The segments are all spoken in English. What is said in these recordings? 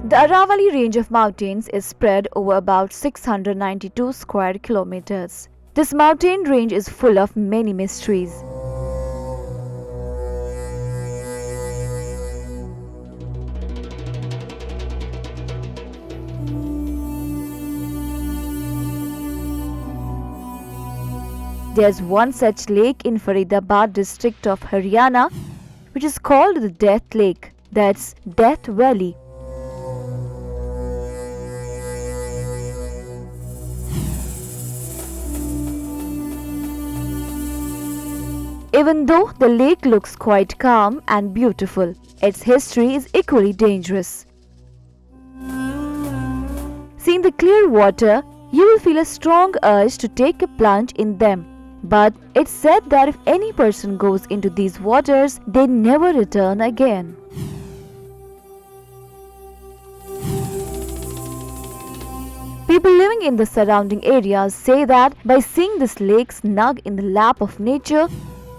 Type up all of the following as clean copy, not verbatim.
The Aravalli range of mountains is spread over about 692 square kilometers. This mountain range is full of many mysteries. There's one such lake in Faridabad district of Haryana, which is called the Death Lake, that's Death Valley. Even though the lake looks quite calm and beautiful, its history is equally dangerous. Seeing the clear water, you will feel a strong urge to take a plunge in them. But it's said that if any person goes into these waters, they never return again. People living in the surrounding areas say that by seeing this lake snug in the lap of nature,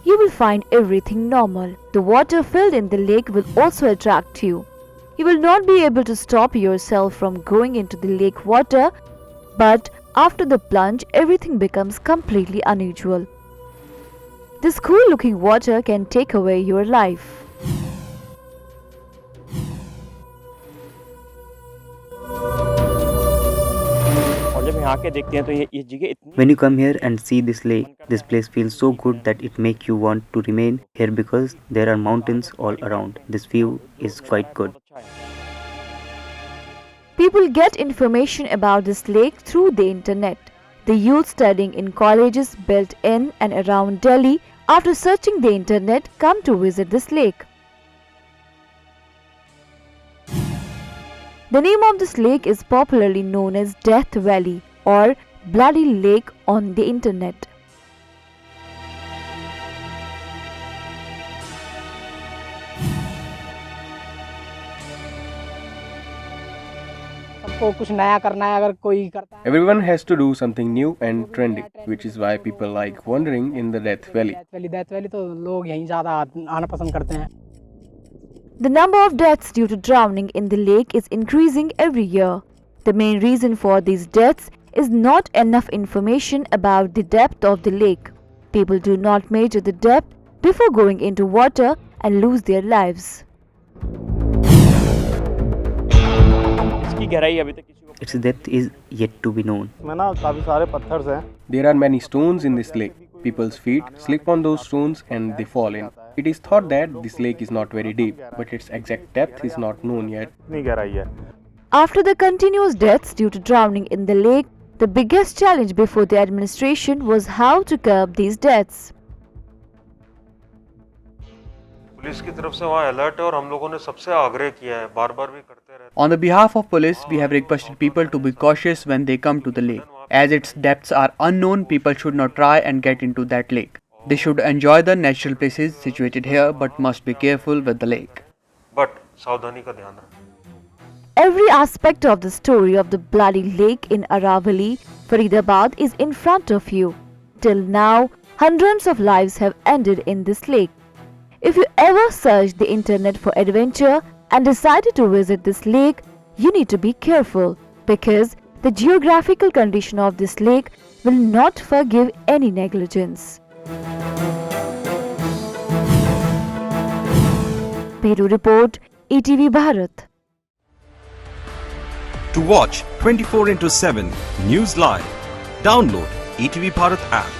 you will find everything normal. The water filled in the lake will also attract you. You will not be able to stop yourself from going into the lake water, but after the plunge, everything becomes completely unusual. This cool looking water can take away your life. When you come here and see this lake, this place feels so good that it makes you want to remain here because there are mountains all around. This view is quite good. People get information about this lake through the internet. The youth studying in colleges built in and around Delhi, after searching the internet, come to visit this lake. The name of this lake is popularly known as Death Valley or Bloody Lake on the internet. Everyone has to do something new and trendy, which is why people like wandering in the Death Valley. The number of deaths due to drowning in the lake is increasing every year. The main reason for these deaths is not enough information about the depth of the lake. People do not measure the depth before going into water and lose their lives. Its depth is yet to be known. There are many stones in this lake. People's feet slip on those stones and they fall in. It is thought that this lake is not very deep, but its exact depth is not known yet. After the continuous deaths due to drowning in the lake, the biggest challenge before the administration was how to curb these deaths. On the behalf of police, we have requested people to be cautious when they come to the lake. As its depths are unknown, people should not try and get into that lake. They should enjoy the natural places situated here but must be careful with the lake. Every aspect of the story of the Bloody Lake in Aravalli, Faridabad is in front of you. Till now, hundreds of lives have ended in this lake. If you ever search the internet for adventure and decided to visit this lake, you need to be careful because the geographical condition of this lake will not forgive any negligence. Bureau Report, ETV Bharat. To watch 24/7 News Live, download ETV Bharat app.